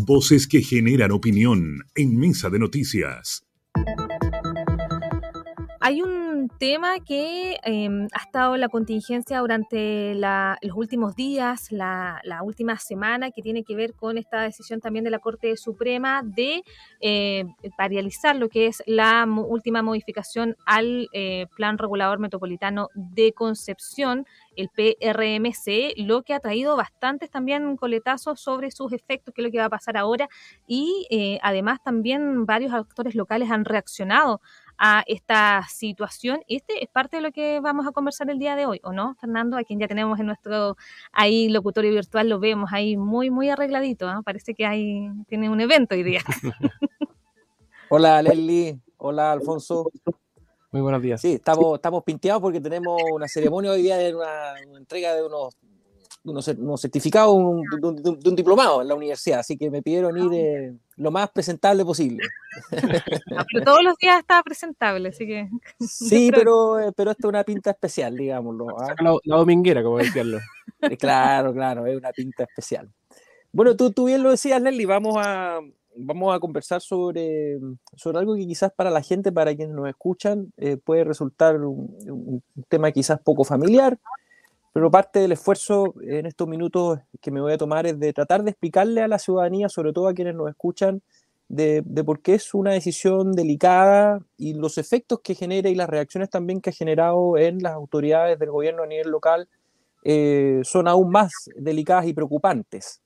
Voces que generan opinión en Mesa de Noticias. Hay un tema que ha estado en la contingencia durante los últimos días, la última semana, que tiene que ver con esta decisión también de la Corte Suprema de paralizar lo que es la última modificación al Plan Regulador Metropolitano de Concepción, el PRMC, lo que ha traído bastantes también coletazos sobre sus efectos, qué es lo que va a pasar ahora, y además también varios actores locales han reaccionado a esta situación. Este es parte de lo que vamos a conversar el día de hoy, ¿o no, Fernando? A quien ya tenemos en nuestro ahí locutorio virtual, lo vemos ahí muy arregladito, ¿eh? Parece que tiene un evento hoy día. Hola Leslie, hola Alfonso. Muy buenos días. Sí, estamos pinteados porque tenemos una ceremonia hoy día de una entrega de unos certificados de un diplomado en la universidad, así que me pidieron ir lo más presentable posible. Pero todos los días está presentable, así que... Sí, pero esto es una pinta especial, digámoslo. ¿Ah? La dominguera, como decirlo. Claro, es una pinta especial. Bueno, tú bien lo decías, Leslie, vamos a conversar sobre algo que quizás para la gente, para quienes nos escuchan, puede resultar un tema quizás poco familiar, pero parte del esfuerzo en estos minutos que me voy a tomar es de tratar de explicarle a la ciudadanía, sobre todo a quienes nos escuchan, de por qué es una decisión delicada y los efectos que genera y las reacciones también que ha generado en las autoridades del gobierno a nivel local son aún más delicadas y preocupantes.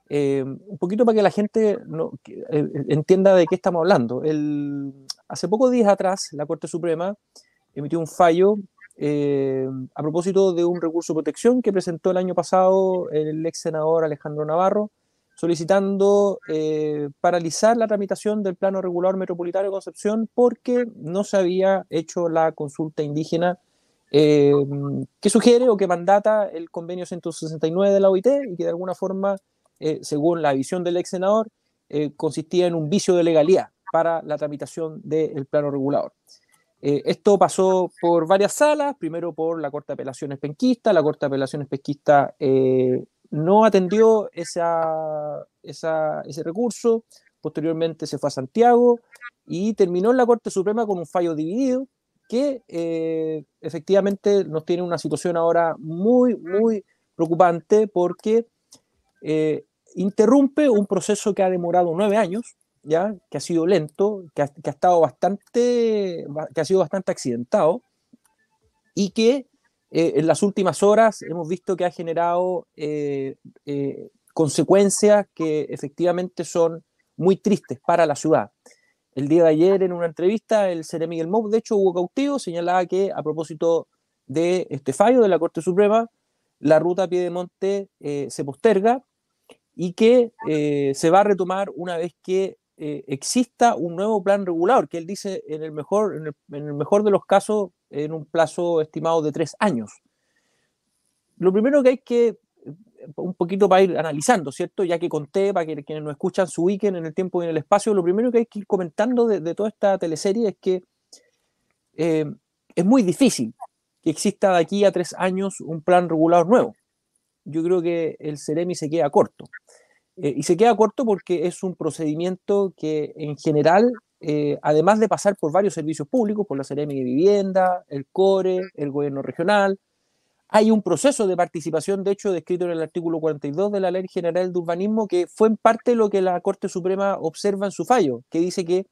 Un poquito para que la gente entienda de qué estamos hablando. Hace pocos días atrás, la Corte Suprema emitió un fallo a propósito de un recurso de protección que presentó el año pasado el ex senador Alejandro Navarro, solicitando paralizar la tramitación del Plano Regulador Metropolitano de Concepción porque no se había hecho la consulta indígena que sugiere o que mandata el convenio 169 de la OIT y que de alguna forma, según la visión del ex senador, consistía en un vicio de legalidad para la tramitación del plano regulador. Esto pasó por varias salas, primero por la Corte de Apelaciones Penquista. La Corte de Apelaciones Penquista no atendió ese recurso, posteriormente se fue a Santiago y terminó en la Corte Suprema con un fallo dividido que efectivamente nos tiene una situación ahora muy preocupante porque interrumpe un proceso que ha demorado 9 años, ¿ya? Que ha sido lento, que ha sido bastante accidentado y que en las últimas horas hemos visto que ha generado consecuencias que efectivamente son muy tristes para la ciudad. El día de ayer, en una entrevista, el Ceremi Miguel Mou, de hecho, Hugo Cautivo, señalaba que a propósito de este fallo de la Corte Suprema, la ruta Piedemonte se posterga y que se va a retomar una vez que exista un nuevo plan regulador, que él dice en el mejor de los casos en un plazo estimado de 3 años. Lo primero que hay que, un poquito para ir analizando, ¿cierto? Ya que conté, para que quienes nos escuchan se ubiquen en el tiempo y en el espacio, lo primero que hay que ir comentando de toda esta teleserie es que es muy difícil que exista de aquí a 3 años un plan regulador nuevo. Yo creo que el Ceremi se queda corto. Y se queda corto porque es un procedimiento que en general, además de pasar por varios servicios públicos, por la Seremi de Vivienda, el CORE, el gobierno regional, hay un proceso de participación, de hecho, descrito en el artículo 42 de la Ley General de Urbanismo, que fue en parte lo que la Corte Suprema observa en su fallo, que dice que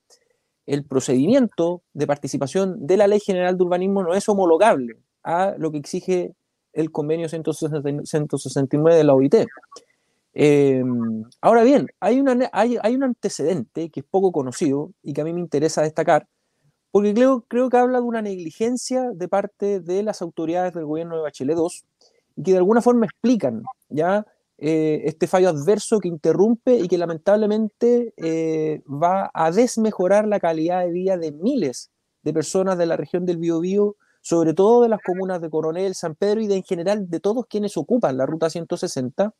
el procedimiento de participación de la Ley General de Urbanismo no es homologable a lo que exige el convenio 169 de la OIT. Ahora bien, hay un antecedente que es poco conocido y que a mí me interesa destacar, porque creo que habla de una negligencia de parte de las autoridades del gobierno de Bachelet II y que de alguna forma explican ya este fallo adverso que interrumpe y que lamentablemente va a desmejorar la calidad de vida de miles de personas de la región del Biobío, sobre todo de las comunas de Coronel, San Pedro y en general de todos quienes ocupan la ruta 160.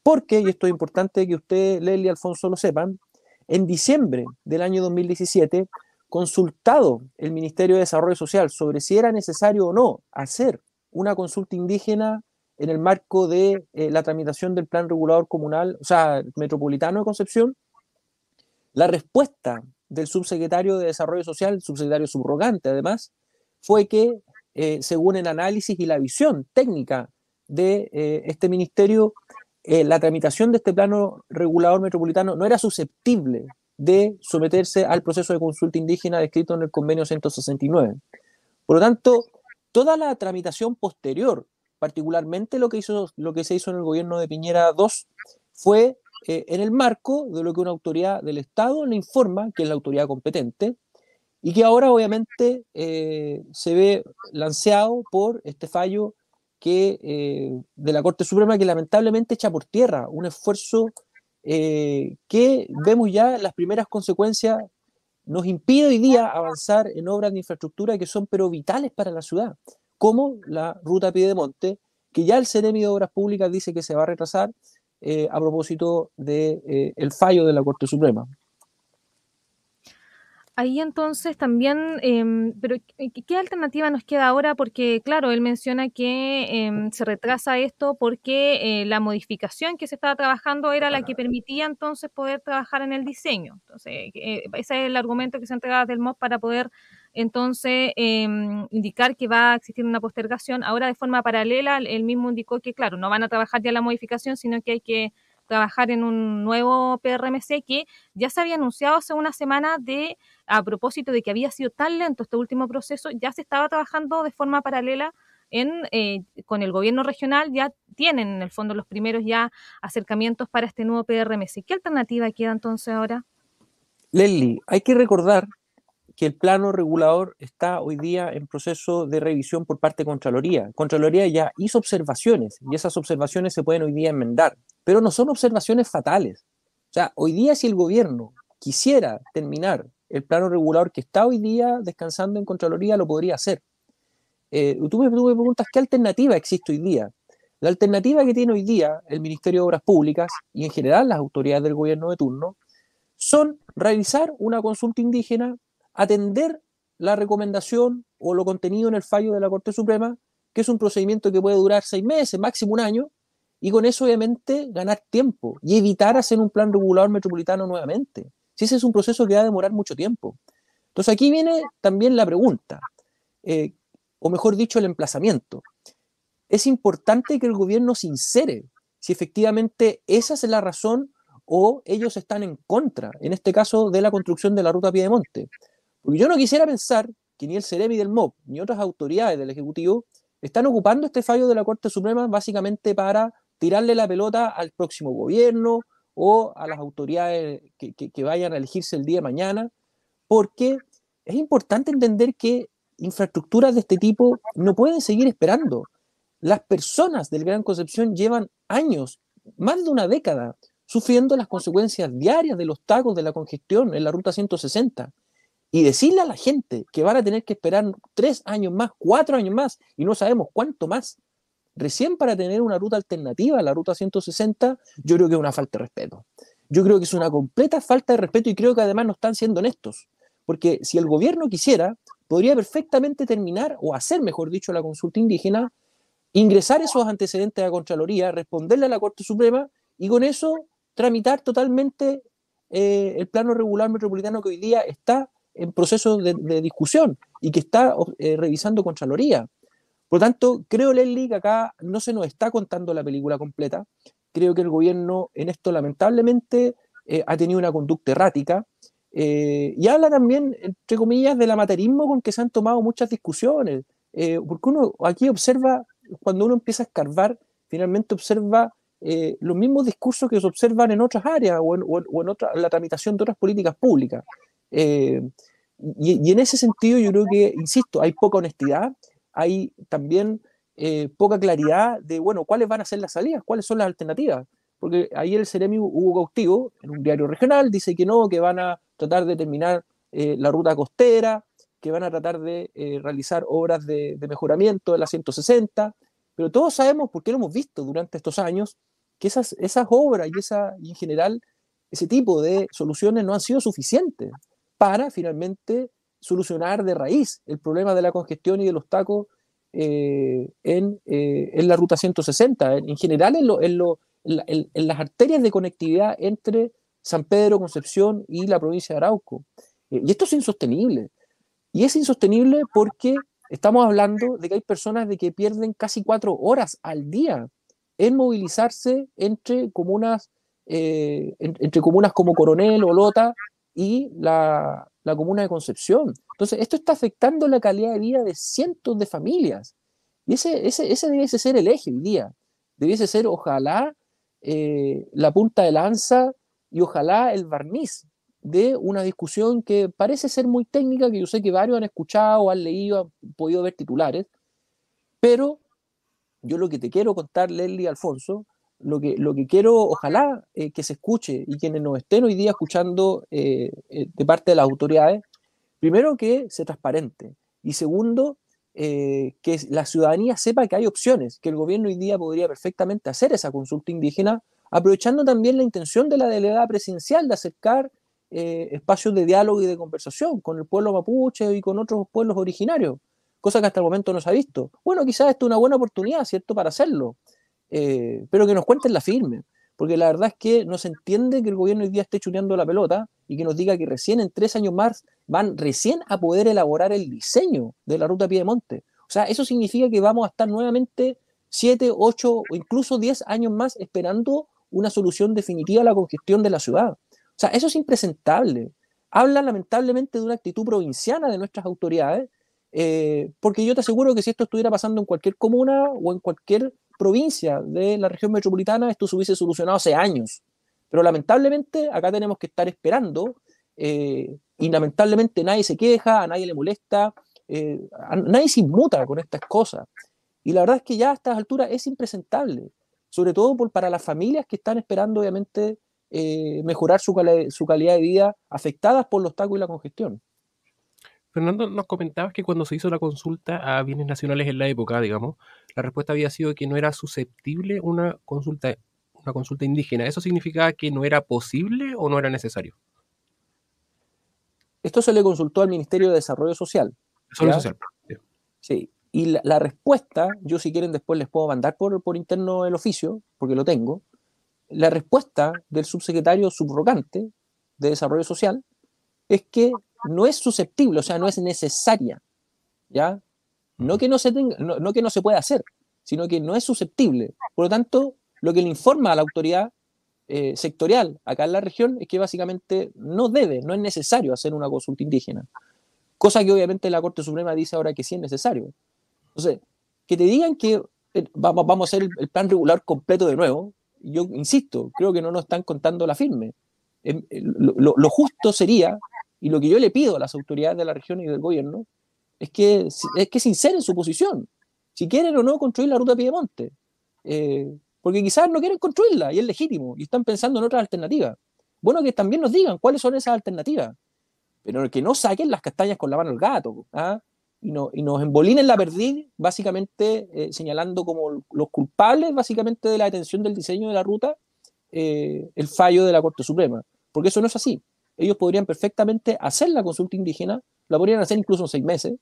Porque, y esto es importante que usted, Leslie y Alfonso, lo sepan, en diciembre del año 2017, consultado el Ministerio de Desarrollo Social sobre si era necesario o no hacer una consulta indígena en el marco de la tramitación del plan regulador comunal, o sea, metropolitano de Concepción, la respuesta del subsecretario de Desarrollo Social, el subsecretario subrogante además, fue que, según el análisis y la visión técnica de este ministerio, la tramitación de este plano regulador metropolitano no era susceptible de someterse al proceso de consulta indígena descrito en el convenio 169. Por lo tanto, toda la tramitación posterior, particularmente lo que se hizo en el gobierno de Piñera II, fue en el marco de lo que una autoridad del Estado le informa, que es la autoridad competente, y que ahora obviamente se ve lanceado por este fallo de la Corte Suprema, que lamentablemente echa por tierra un esfuerzo que vemos ya las primeras consecuencias. Nos impide hoy día avanzar en obras de infraestructura que son pero vitales para la ciudad, como la ruta Piedemonte, que ya el Ceremi de Obras Públicas dice que se va a retrasar a propósito del fallo de la Corte Suprema. Ahí entonces también, pero ¿qué alternativa nos queda ahora? Porque claro, él menciona que se retrasa esto porque la modificación que se estaba trabajando era la que permitía entonces poder trabajar en el diseño. Entonces, ese es el argumento que se entregaba del MOP para poder entonces indicar que va a existir una postergación. Ahora de forma paralela, él mismo indicó que claro, no van a trabajar ya la modificación, sino que hay que trabajar en un nuevo PRMC que ya se había anunciado hace una semana a propósito de que había sido tan lento este último proceso, ya se estaba trabajando de forma paralela con el gobierno regional, ya tienen en el fondo los primeros ya acercamientos para este nuevo PRMC. ¿Qué alternativa queda entonces ahora? Leslie, hay que recordar que el plano regulador está hoy día en proceso de revisión por parte de Contraloría. Contraloría ya hizo observaciones y esas observaciones se pueden hoy día enmendar, pero no son observaciones fatales. O sea, hoy día si el gobierno quisiera terminar el plano regulador que está hoy día descansando en Contraloría, lo podría hacer. Tú me preguntas, ¿qué alternativa existe hoy día? La alternativa que tiene hoy día el Ministerio de Obras Públicas y en general las autoridades del gobierno de turno son realizar una consulta indígena, atender la recomendación o lo contenido en el fallo de la Corte Suprema, que es un procedimiento que puede durar 6 meses, máximo un año, y con eso obviamente ganar tiempo y evitar hacer un plan regulador metropolitano nuevamente. Si ese es un proceso que va a demorar mucho tiempo. Entonces aquí viene también la pregunta, o mejor dicho, el emplazamiento. Es importante que el gobierno sincere si efectivamente esa es la razón o ellos están en contra, en este caso, de la construcción de la ruta Piedemonte. Porque yo no quisiera pensar que ni el Ceremi del MOP ni otras autoridades del Ejecutivo están ocupando este fallo de la Corte Suprema básicamente para tirarle la pelota al próximo gobierno o a las autoridades que vayan a elegirse el día de mañana, porque es importante entender que infraestructuras de este tipo no pueden seguir esperando. Las personas del Gran Concepción llevan años, más de una década, sufriendo las consecuencias diarias de los tacos, de la congestión en la ruta 160. Y decirle a la gente que van a tener que esperar 3 años más, 4 años más, y no sabemos cuánto más, recién para tener una ruta alternativa a la ruta 160, yo creo que es una falta de respeto. Yo creo que es una completa falta de respeto y creo que además no están siendo honestos. Porque si el gobierno quisiera, podría perfectamente terminar, o hacer, mejor dicho, la consulta indígena, ingresar esos antecedentes a Contraloría, responderle a la Corte Suprema y con eso tramitar totalmente el plano regular metropolitano que hoy día está en proceso de discusión y que está revisando Contraloría. Por lo tanto, creo, Leslie, que acá no se nos está contando la película completa. Creo que el gobierno en esto lamentablemente ha tenido una conducta errática y habla también, entre comillas, del amateurismo con que se han tomado muchas discusiones. Porque uno aquí observa, cuando uno empieza a escarbar, finalmente observa los mismos discursos que se observan en otras áreas o en la tramitación de otras políticas públicas. Y en ese sentido yo creo que, insisto, hay poca honestidad, hay también poca claridad de, bueno, cuáles van a ser las salidas, cuáles son las alternativas. Porque ahí el Ceremi Hugo Cautivo, en un diario regional, dice que no, que van a tratar de terminar la ruta costera, que van a tratar de realizar obras de mejoramiento de la 160, pero todos sabemos, porque lo hemos visto durante estos años, que esas obras y en general ese tipo de soluciones no han sido suficientes para finalmente solucionar de raíz el problema de la congestión y de los tacos en la ruta 160, en general en las arterias de conectividad entre San Pedro, Concepción y la provincia de Arauco. Y esto es insostenible. Y es insostenible porque estamos hablando de que hay personas de que pierden casi 4 horas al día en movilizarse entre comunas como Coronel o Lota y la comuna de Concepción. Entonces, esto está afectando la calidad de vida de cientos de familias. Y ese debiese ser el eje hoy día. Debiese ser, ojalá, la punta de lanza y ojalá el barniz de una discusión que parece ser muy técnica, que yo sé que varios han escuchado, han leído, han podido ver titulares, pero yo lo que te quiero contar, Leslie, Alfonso, lo que quiero, ojalá que se escuche y quienes nos estén hoy día escuchando de parte de las autoridades, primero que sea transparente y segundo, que la ciudadanía sepa que hay opciones, que el gobierno hoy día podría perfectamente hacer esa consulta indígena, aprovechando también la intención de la delegada presidencial de acercar espacios de diálogo y de conversación con el pueblo mapuche y con otros pueblos originarios, cosa que hasta el momento no se ha visto. Bueno, quizás esto es una buena oportunidad, ¿cierto?, para hacerlo, pero que nos cuenten la firme, porque la verdad es que no se entiende que el gobierno hoy día esté chuleando la pelota y que nos diga que recién en 3 años más van recién a poder elaborar el diseño de la ruta Piedemonte. O sea, eso significa que vamos a estar nuevamente 7, 8 o incluso 10 años más esperando una solución definitiva a la congestión de la ciudad. O sea, eso es impresentable. Habla lamentablemente de una actitud provinciana de nuestras autoridades, porque yo te aseguro que si esto estuviera pasando en cualquier comuna o en cualquier provincia de la región metropolitana, esto se hubiese solucionado hace años. Pero lamentablemente acá tenemos que estar esperando y lamentablemente nadie se queja, a nadie le molesta, a nadie se inmuta con estas cosas. Y la verdad es que ya a estas alturas es impresentable, sobre todo para las familias que están esperando obviamente mejorar su calidad de vida afectadas por los tacos y la congestión. Fernando, nos comentabas que cuando se hizo la consulta a bienes nacionales en la época, digamos, la respuesta había sido que no era susceptible una consulta indígena. ¿Eso significaba que no era posible o no era necesario? Esto se le consultó al Ministerio de Desarrollo Social. Desarrollo social. Sí. Y la respuesta, yo si quieren después les puedo mandar por interno el oficio, porque lo tengo. La respuesta del subsecretario subrogante de Desarrollo Social es que no es susceptible, o sea, no es necesaria, ¿ya? No que no se pueda hacer, sino que no es susceptible. Por lo tanto, lo que le informa a la autoridad sectorial acá en la región es que básicamente no es necesario hacer una consulta indígena. Cosa que obviamente la Corte Suprema dice ahora que sí es necesario. Entonces, que te digan que vamos a hacer el plan regular completo de nuevo, yo insisto, creo que no nos están contando la firme. Lo justo sería, y lo que yo le pido a las autoridades de la región y del gobierno, es que sinceren su posición. Si quieren o no construir la ruta Piedemonte. Porque quizás no quieren construirla y es legítimo y están pensando en otras alternativas. Bueno, que también nos digan cuáles son esas alternativas, pero que no saquen las castañas con la mano al gato, ¿ah? y nos embolinen la perdiz, básicamente señalando como los culpables básicamente de la detención del diseño de la ruta el fallo de la Corte Suprema, porque eso no es así. Ellos podrían perfectamente hacer la consulta indígena, la podrían hacer incluso en 6 meses,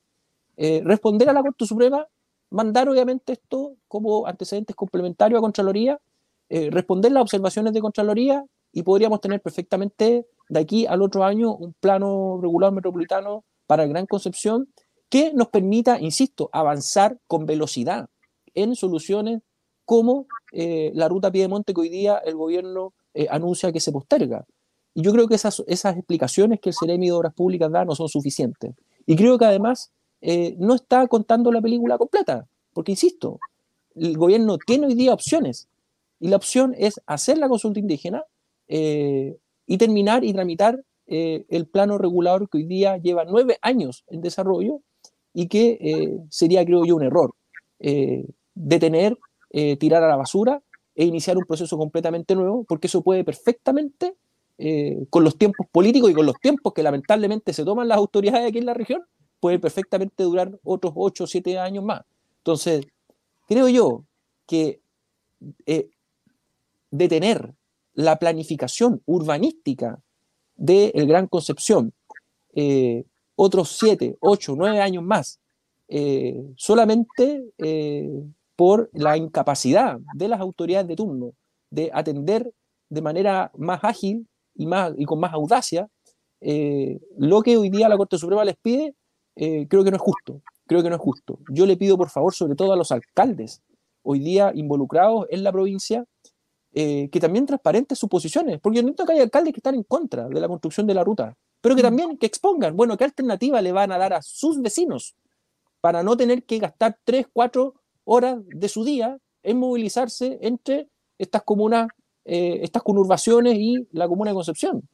responder a la Corte Suprema, mandar obviamente esto como antecedentes complementarios a Contraloría, responder las observaciones de Contraloría y podríamos tener perfectamente de aquí al otro año un plano regular metropolitano para el Gran Concepción que nos permita, insisto, avanzar con velocidad en soluciones como la ruta Piedemonte que hoy día el gobierno anuncia que se posterga. Y yo creo que esas explicaciones que el Ceremi de Obras Públicas da no son suficientes. Y creo que además no está contando la película completa, porque insisto, el gobierno tiene hoy día opciones, y la opción es hacer la consulta indígena y terminar y tramitar el plano regulador que hoy día lleva 9 años en desarrollo y que sería, creo yo, un error detener, tirar a la basura e iniciar un proceso completamente nuevo, porque eso puede perfectamente, con los tiempos políticos y con los tiempos que lamentablemente se toman las autoridades aquí en la región, puede perfectamente durar otros 8 o 7 años más. Entonces, creo yo que detener la planificación urbanística del Gran Concepción otros 7, 8, 9 años más solamente por la incapacidad de las autoridades de turno de atender de manera más ágil y con más audacia lo que hoy día la Corte Suprema les pide. Creo que no es justo. Creo que no es justo. Yo le pido, por favor, sobre todo a los alcaldes hoy día involucrados en la provincia, que también transparenten sus posiciones, porque yo entiendo que hay alcaldes que están en contra de la construcción de la ruta, pero que también que expongan, bueno, qué alternativa le van a dar a sus vecinos para no tener que gastar 3, 4 horas de su día en movilizarse entre estas comunas, estas conurbaciones y la comuna de Concepción.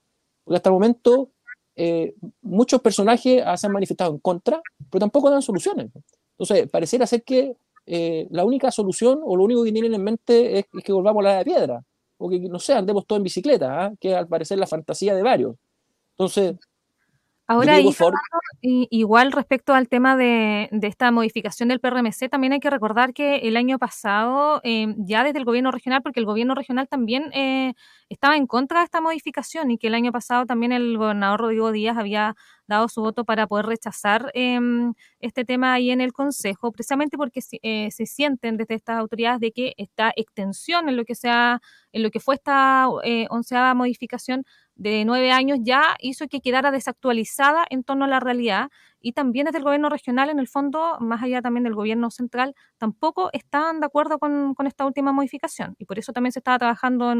Porque hasta el momento muchos personajes se han manifestado en contra, pero tampoco dan soluciones. Entonces, pareciera ser que la única solución o lo único que tienen en mente es que volvamos a la edad de piedra, o que, no sé, andemos todos en bicicleta, que al parecer la fantasía de varios. Entonces, ahora, digo, por favor, igual respecto al tema de esta modificación del PRMC, también hay que recordar que el año pasado, ya desde el gobierno regional, porque el gobierno regional también estaba en contra de esta modificación, y que el año pasado también el gobernador Rodrigo Díaz había dado su voto para poder rechazar este tema ahí en el Consejo, precisamente porque se sienten desde estas autoridades de que esta extensión en lo que fue esta 11ª modificación de 9 años ya hizo que quedara desactualizada en torno a la realidad, y también desde el gobierno regional, en el fondo, más allá también del gobierno central, tampoco estaban de acuerdo con esta última modificación, y por eso también se estaba trabajando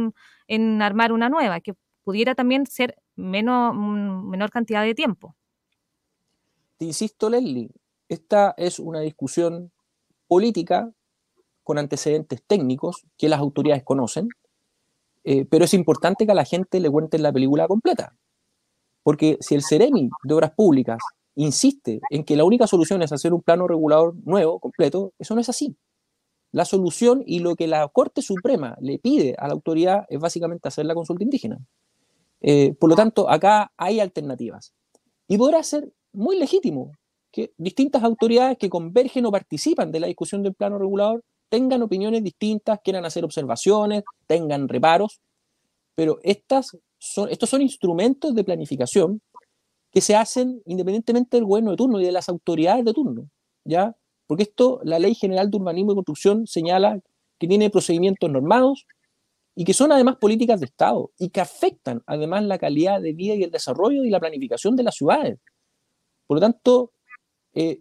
en armar una nueva, que pudiera también ser menor cantidad de tiempo. te insisto, Leslie, esta es una discusión política con antecedentes técnicos que las autoridades conocen, pero es importante que a la gente le cuenten la película completa. Porque si el Ceremi de Obras Públicas insiste en que la única solución es hacer un plano regulador nuevo, completo, eso no es así. La solución y lo que la Corte Suprema le pide a la autoridad es básicamente hacer la consulta indígena. Por lo tanto, acá hay alternativas. Y podrá ser muy legítimo que distintas autoridades que convergen o participan de la discusión del plano regulador tengan opiniones distintas, quieran hacer observaciones, tengan reparos, pero estos son instrumentos de planificación que se hacen independientemente del gobierno de turno y de las autoridades de turno, ¿ya? Porque la Ley General de Urbanismo y Construcción señala que tiene procedimientos normados y que son además políticas de Estado y que afectan además la calidad de vida y el desarrollo y la planificación de las ciudades. Por lo tanto,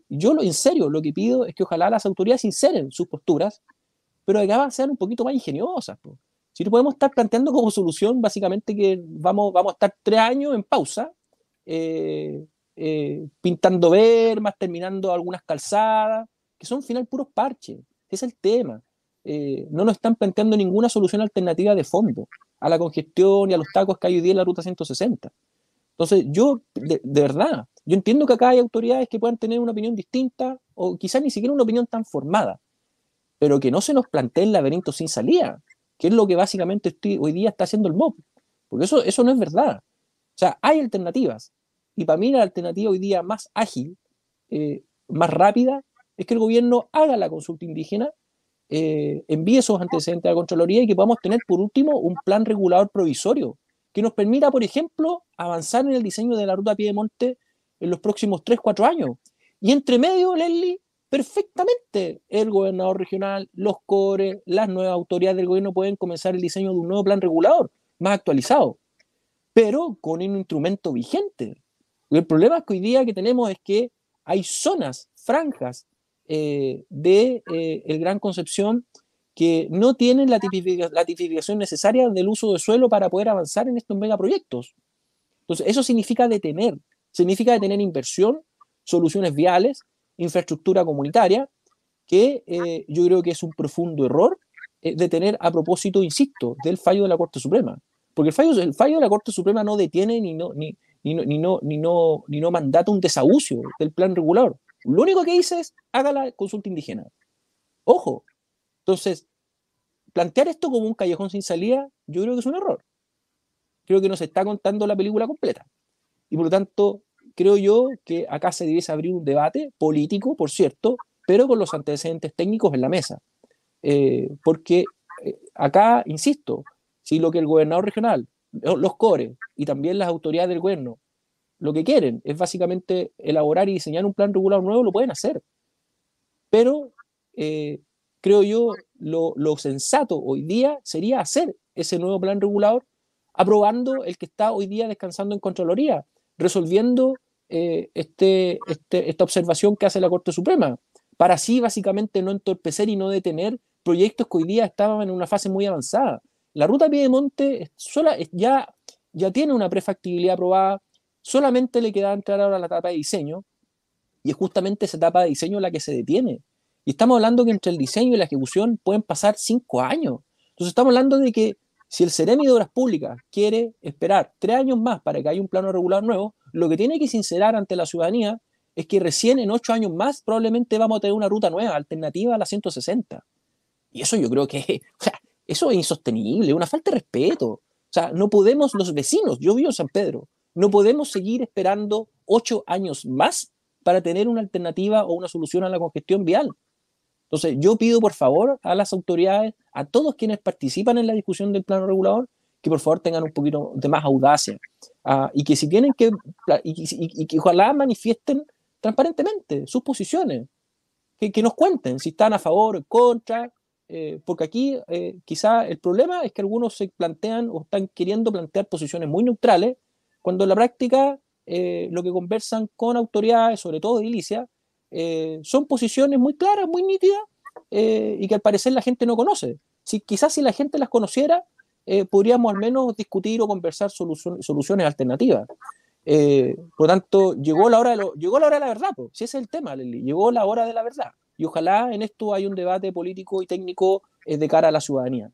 yo en serio lo que pido es que ojalá las autoridades sinceren sus posturas, pero que sean un poquito más ingeniosas. Si no podemos estar planteando como solución básicamente que vamos a estar 3 años en pausa, pintando bermas, terminando algunas calzadas, que son al final puros parches. Ese es el tema. No nos están planteando ninguna solución alternativa de fondo a la congestión y a los tacos que hay hoy día en la ruta 160. Entonces, yo, de verdad, yo entiendo que acá hay autoridades que puedan tener una opinión distinta o quizás ni siquiera una opinión tan formada, pero que no se nos plantee el laberinto sin salida, que es lo que básicamente hoy día está haciendo el MOP, porque eso no es verdad. O sea, hay alternativas, y para mí la alternativa hoy día más ágil, más rápida, es que el gobierno haga la consulta indígena, envíe esos antecedentes a la Contraloría y que podamos tener, por último, un plan regulador provisorio que nos permita, por ejemplo, avanzar en el diseño de la ruta Piedemonte en los próximos 3, 4 años. Y entre medio, Leslie, perfectamente el gobernador regional, los CORE, las nuevas autoridades del gobierno pueden comenzar el diseño de un nuevo plan regulador, más actualizado, pero con un instrumento vigente. El problema es que hoy día que tenemos es que hay zonas, franjas de el Gran Concepción que no tienen la tipificación necesaria del uso de suelo para poder avanzar en estos megaproyectos. Entonces, eso significa detener inversión, soluciones viales, infraestructura comunitaria, que yo creo que es un profundo error detener a propósito, insisto, del fallo de la Corte Suprema. Porque el fallo de la Corte Suprema no detiene ni no mandata un desahucio del plan regulador. Lo único que dice es haga la consulta indígena. Ojo. Entonces, plantear esto como un callejón sin salida, yo creo que es un error. Creo que no se está contando la película completa. Y por lo tanto, creo yo que acá se debiese abrir un debate político, por cierto, pero con los antecedentes técnicos en la mesa. Porque acá, insisto, si lo que el gobernador regional, los CORE y también las autoridades del gobierno, lo que quieren es básicamente elaborar y diseñar un plan regulador nuevo, lo pueden hacer. pero creo yo lo sensato hoy día sería hacer ese nuevo plan regulador, aprobando el que está hoy día descansando en Contraloría, resolviendo esta observación que hace la Corte Suprema, para así básicamente no entorpecer y no detener proyectos que hoy día estaban en una fase muy avanzada. La ruta Piedemonte ya tiene una prefactibilidad aprobada, solamente le queda entrar ahora a la etapa de diseño, y es justamente esa etapa de diseño la que se detiene. Y estamos hablando que entre el diseño y la ejecución pueden pasar 5 años. Entonces estamos hablando de que si el Ceremi de Obras Públicas quiere esperar 3 años más para que haya un plano regulador nuevo, lo que tiene que sincerar ante la ciudadanía es que recién en 8 años más probablemente vamos a tener una ruta nueva, alternativa a la 160. Y eso yo creo que, o sea, eso es insostenible, una falta de respeto. O sea, no podemos, los vecinos, yo vivo en San Pedro, no podemos seguir esperando 8 años más para tener una alternativa o una solución a la congestión vial. Entonces, yo pido por favor a las autoridades, a todos quienes participan en la discusión del plano regulador, que por favor tengan un poquito de más audacia y que si tienen y que ojalá manifiesten transparentemente sus posiciones, que nos cuenten si están a favor o en contra, porque aquí quizá el problema es que algunos se plantean o están queriendo plantear posiciones muy neutrales, cuando en la práctica lo que conversan con autoridades, sobre todo de edilicia, son posiciones muy claras, muy nítidas, y que al parecer la gente no conoce. Quizás si la gente las conociera, podríamos al menos discutir o conversar soluciones alternativas. Por lo tanto, llegó la hora de la verdad, pues. Si ese es el tema, Leslie, llegó la hora de la verdad. Y ojalá en esto haya un debate político y técnico de cara a la ciudadanía.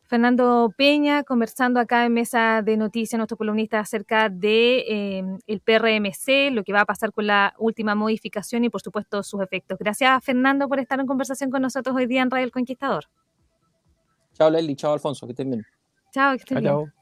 Fernando Peña, conversando acá en Mesa de Noticias, nuestro columnista, acerca de el PRMC, lo que va a pasar con la última modificación y, por supuesto, sus efectos. Gracias, Fernando, por estar en conversación con nosotros hoy día en Radio El Conquistador. Chao, Leslie. Chao, Alfonso. Que estén bien. Chao, que estén bien. Chao.